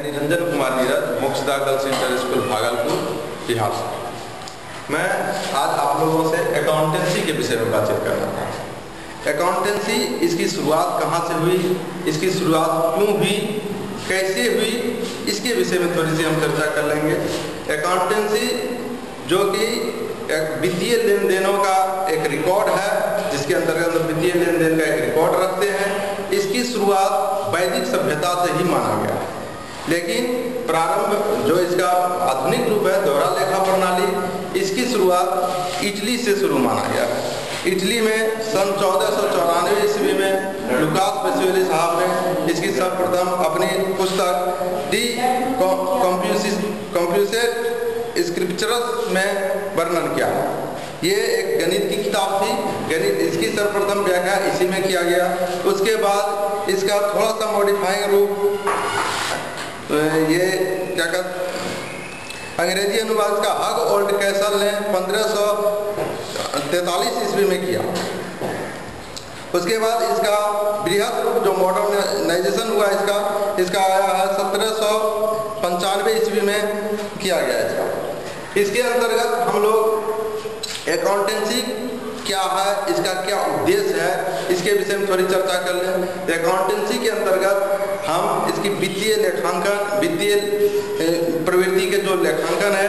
Niranjan Kumar Neeraj, Mokshada girls inter school Bhagalpur, Bihar से। मैं आज आप लोगों से अकाउंटेंसी के विषय में बातचीत करना था। अकाउंटेंसी, इसकी शुरुआत कहाँ से हुई, इसकी शुरुआत क्यों हुई, कैसे हुई, इसके विषय में थोड़ी सी हम चर्चा कर लेंगे। अकाउंटेंसी जो कि एक वित्तीय लेन देनों का एक रिकॉर्ड है, जिसके अंतर्गत वित्तीय लेन देन का एक रिकॉर्ड रखते हैं। इसकी शुरुआत वैदिक सभ्यता से ही माना गया है, लेकिन प्रारंभ जो इसका आधुनिक रूप है दोहरा लेखा प्रणाली, इसकी शुरुआत इटली से शुरू माना गया है। इटली में सन 1494 ईस्वी में लुकास पेसियोली साहब ने इसकी सर्वप्रथम अपनी पुस्तक डी कंप्यूसेट स्क्रिप्चरस में वर्णन किया। ये एक गणित की किताब थी, गणित इसकी सर्वप्रथम व्याख्या इसी में किया गया। उसके बाद इसका थोड़ा सा मॉडिफाइंग रूप ये क्या कहते अंग्रेजी अनुवाद का हग ओल्ड कैसल ने 1543 ईस्वी में किया। उसके बाद इसका बृहद रूप जो मॉडर्नाइजेशन हुआ इसका आया है 1795 ईस्वी में किया गया। इसके अंतर्गत हम लोग अकाउंटेंसी क्या है, इसका क्या उद्देश्य है, इसके विषय में थोड़ी चर्चा कर लें। अकाउंटेंसी के अंतर्गत हम इसकी वित्तीय लेखांकन, वित्तीय प्रवृत्ति के जो लेखांकन है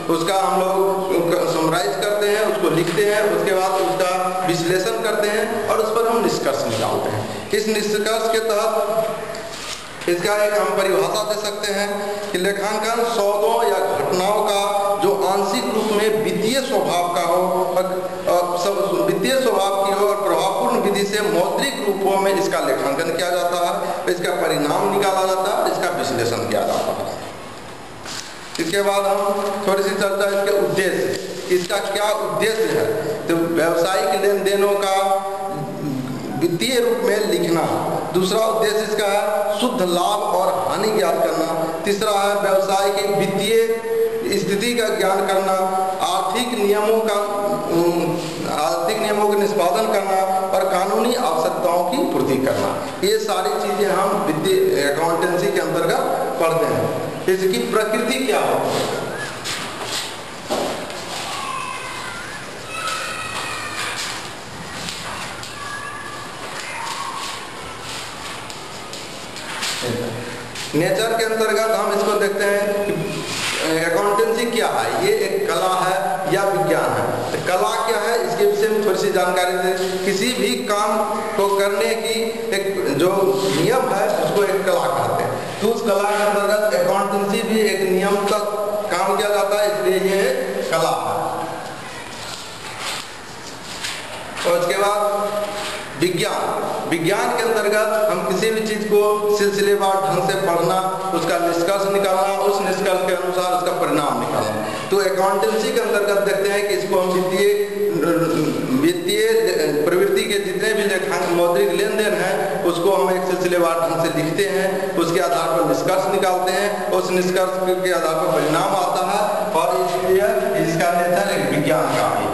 उसका हम लोग समराइज करते हैं, उसको लिखते हैं, उसके बाद उसका विश्लेषण करते हैं और उस पर हम निष्कर्ष निकालते हैं। इस निष्कर्ष के तहत इसका एक हम परिभाषा दे सकते हैं कि लेखांकन सौदों या घटनाओं का जो आंशिक रूप में वित्तीय स्वभाव का हो, वित्तीय स्वभाव की हो और प्रभावपूर्ण विधि से मौद्रिक रूपों में इसका लेखांकन किया जाता है, इसका परिणाम निकाला जाता है, इसका विश्लेषण किया जाता है। इसके बाद हम थोड़ी सी चर्चा इसके उद्देश्य, इसका क्या उद्देश्य है। तो व्यावसायिक लेन देनों का वित्तीय रूप में लिखना। दूसरा उद्देश्य इसका है शुद्ध लाभ और हानि ज्ञात करना। तीसरा है व्यवसाय की वित्तीय स्थिति का ज्ञान करना, आर्थिक नियमों का निष्पादन करना और कानूनी आवश्यकताओं की पूर्ति करना। ये सारी चीजें हम वित्तीय अकाउंटेंसी के अंतर्गत पढ़ते हैं। इसकी प्रकृति क्या हो, नेचर के अंतर्गत हम इसको देखते हैं कि अकाउंटेंसी क्या है, ये एक कला है या विज्ञान है। तो कला क्या है, इसके विषय में थोड़ी सी जानकारी दें। किसी भी काम को करने की एक जो नियम है उसको एक कला कहते हैं। तो उस कला के अंतर्गत अकाउंटेंसी भी एक नियम का काम किया जाता है, इसलिए ये कला है। और उसके बाद विज्ञान के अंतर्गत हम किसी भी चीज को सिलसिलेवार ढंग से पढ़ना, उसका निष्कर्ष निकालना, उस निष्कर्ष के अनुसार उसका परिणाम निकालना। तो अकाउंटेंसी के अंतर्गत देखते हैं कि इसको हम वित्तीय प्रवृत्ति के जितने भी लेखांकन मौद्रिक लेन देन है उसको हम एक सिलसिलेवार ढंग से लिखते हैं, उसके आधार पर निष्कर्ष निकालते हैं, उस निष्कर्ष के आधार पर परिणाम आता है और इसलिए इसका नेचर एक विज्ञान का है।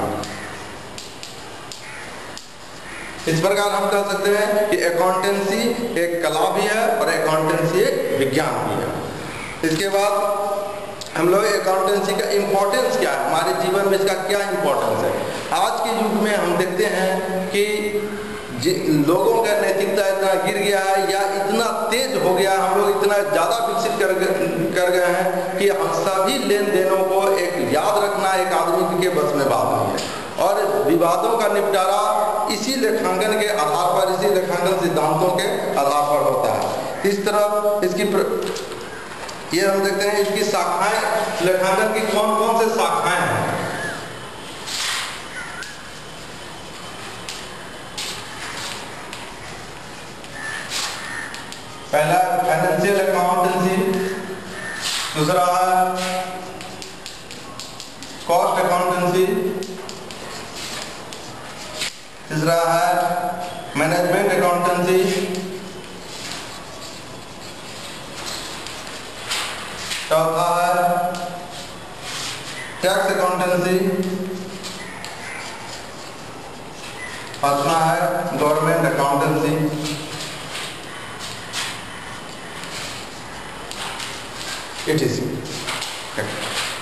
इस प्रकार हम कह सकते हैं कि अकाउंटेंसी एक कला भी है और अकाउंटेंसी एक विज्ञान भी है। इसके बाद हम लोग अकाउंटेंसी का इम्पोर्टेंस क्या है, हमारे जीवन में इसका क्या इम्पोर्टेंस है। आज के युग में हम देखते हैं कि लोगों का नैतिकता इतना गिर गया है या इतना तेज हो गया, हम लोग इतना ज़्यादा विकसित कर गए हैं कि हम सभी लेन देनों को एक याद रखना एक आदमी के बस में बात नहीं है। और विवादों का निपटारा इसी लेखांकन के आधार पर, इसी लेखांकन सिद्धांतों के आधार पर होता है। इस तरह इसकी ये हम देखते हैं इसकी शाखाएं, लेखांकन की कौन कौन से शाखाएं हैं। पहला फाइनेंशियल अकाउंटेंसी, दूसरा है कॉस्ट अकाउंटेंसी, तीसरा है मैनेजमेंट अकाउंटेंसी, चौथा है टैक्स अकाउंटेंसी, पांचवा है गवर्नमेंट अकाउंटेंसी। etc.